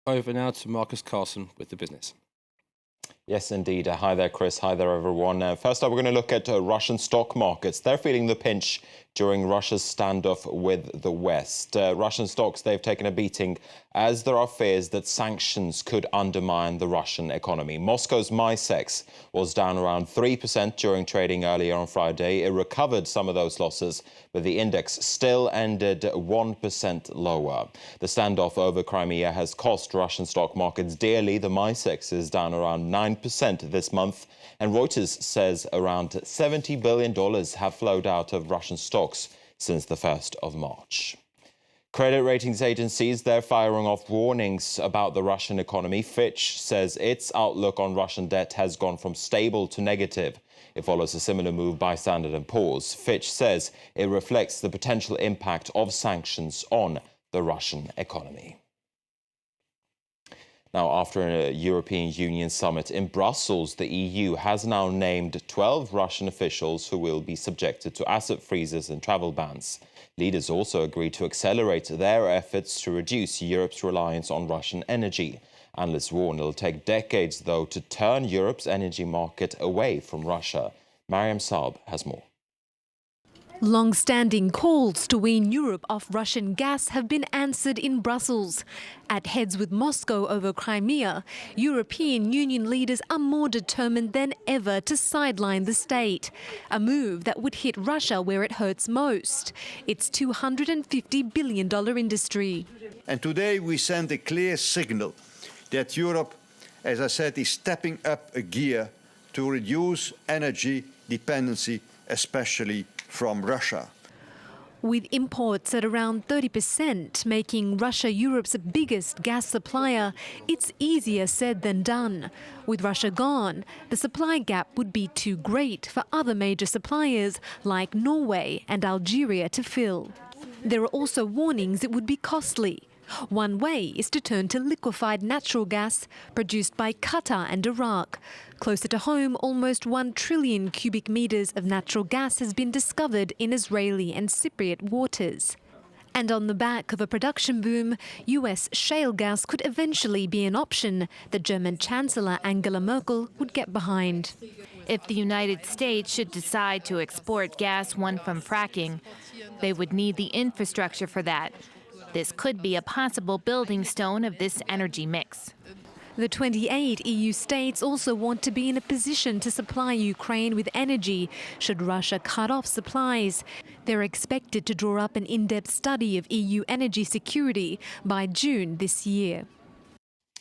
Over now to Marcus Carson with the business. Yes, indeed. Hi there, Chris. Hi there, everyone. First up, we're going to look at Russian stock markets. They're feeling the pinch during Russia's standoff with the West. Russian stocks, they've taken a beating as there are fears that sanctions could undermine the Russian economy. Moscow's MySex was down around 3% during trading earlier on Friday. It recovered some of those losses, but the index still ended 1% lower. The standoff over Crimea has cost Russian stock markets dearly. The MySex is down around 9% this month, and Reuters says around $70 billion have flowed out of Russian stocks since the 1st of March. Credit ratings agencies, they're firing off warnings about the Russian economy. Fitch says its outlook on Russian debt has gone from stable to negative. It follows a similar move by Standard & Poor's. Fitch says it reflects the potential impact of sanctions on the Russian economy. Now, after a European Union summit in Brussels, the EU has now named 12 Russian officials who will be subjected to asset freezes and travel bans. Leaders also agreed to accelerate their efforts to reduce Europe's reliance on Russian energy. Analysts warn it'll take decades, though, to turn Europe's energy market away from Russia. Mariam Saab has more. Long-standing calls to wean Europe off Russian gas have been answered in Brussels. At heads with Moscow over Crimea, European Union leaders are more determined than ever to sideline the state, a move that would hit Russia where it hurts most, its $250 billion industry. And today we send a clear signal that Europe, as I said, is stepping up a gear to reduce energy dependency, especially from Russia. With imports at around 30%, making Russia Europe's biggest gas supplier, it's easier said than done. With Russia gone, the supply gap would be too great for other major suppliers like Norway and Algeria to fill. There are also warnings it would be costly. One way is to turn to liquefied natural gas produced by Qatar and Iraq. Closer to home, almost 1 trillion cubic meters of natural gas has been discovered in Israeli and Cypriot waters. And on the back of a production boom, US shale gas could eventually be an option that German Chancellor Angela Merkel would get behind. If the United States should decide to export gas won from fracking, they would need the infrastructure for that. This could be a possible building stone of this energy mix. The 28 EU states also want to be in a position to supply Ukraine with energy should Russia cut off supplies. They're expected to draw up an in-depth study of EU energy security by June this year.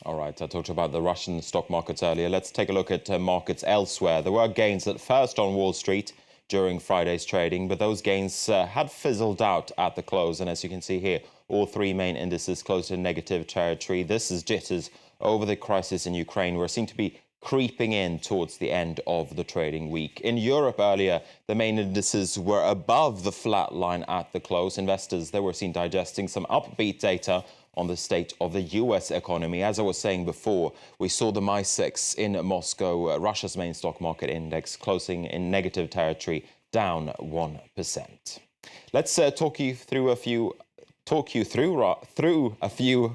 All right, I talked about the Russian stock markets earlier. Let's take a look at markets elsewhere. There were gains at first on Wall Street during Friday's trading, but those gains had fizzled out at the close. And as you can see here, all three main indices closed in negative territory. This is jitters over the crisis in Ukraine, where it seemed to be creeping in towards the end of the trading week. In Europe earlier, the main indices were above the flat line at the close. Investors, they were seen digesting some upbeat data on the state of the US economy. As I was saying before, we saw the MySex in Moscow, Russia's main stock market index, closing in negative territory, down 1%. Let's talk you through a few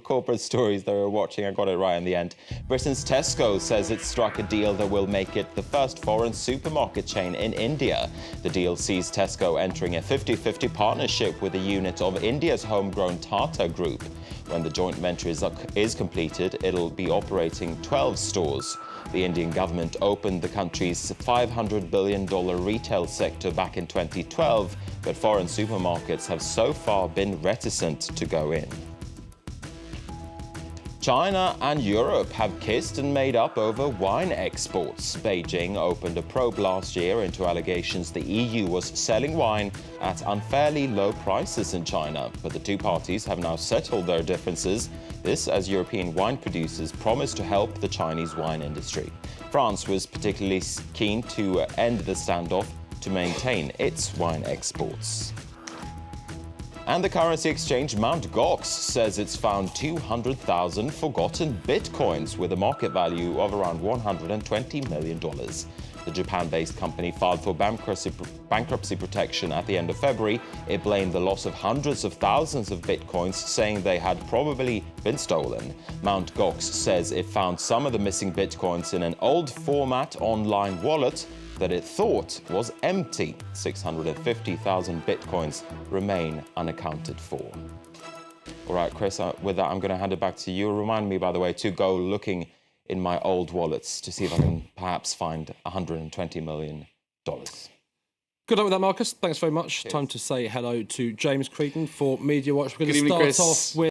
corporate stories that we're watching. I got it right in the end. Britain's Tesco says it struck a deal that will make it the first foreign supermarket chain in India. The deal sees Tesco entering a 50-50 partnership with a unit of India's homegrown Tata Group. When the joint venture is completed, it'll be operating 12 stores. The Indian government opened the country's $500 billion retail sector back in 2012, but foreign supermarkets have so far been reticent to go in. China and Europe have kissed and made up over wine exports. Beijing opened a probe last year into allegations the EU was selling wine at unfairly low prices in China, but the two parties have now settled their differences. This as European wine producers promise to help the Chinese wine industry. France was particularly keen to end the standoff to maintain its wine exports. And the currency exchange Mt. Gox says it's found 200,000 forgotten bitcoins with a market value of around $120 million. The Japan-based company filed for bankruptcy protection at the end of February. It blamed the loss of hundreds of thousands of bitcoins, saying they had probably been stolen. Mt. Gox says it found some of the missing bitcoins in an old format online wallet that it thought was empty. 650,000 bitcoins remain unaccounted for. All right, Chris, with that, I'm going to hand it back to you. Remind me, by the way, to go looking in my old wallets to see if I can perhaps find $120 million. Good luck with that, Marcus. Thanks very much. Cheers. Time to say hello to James Creedon for Media Watch. We're going to start off with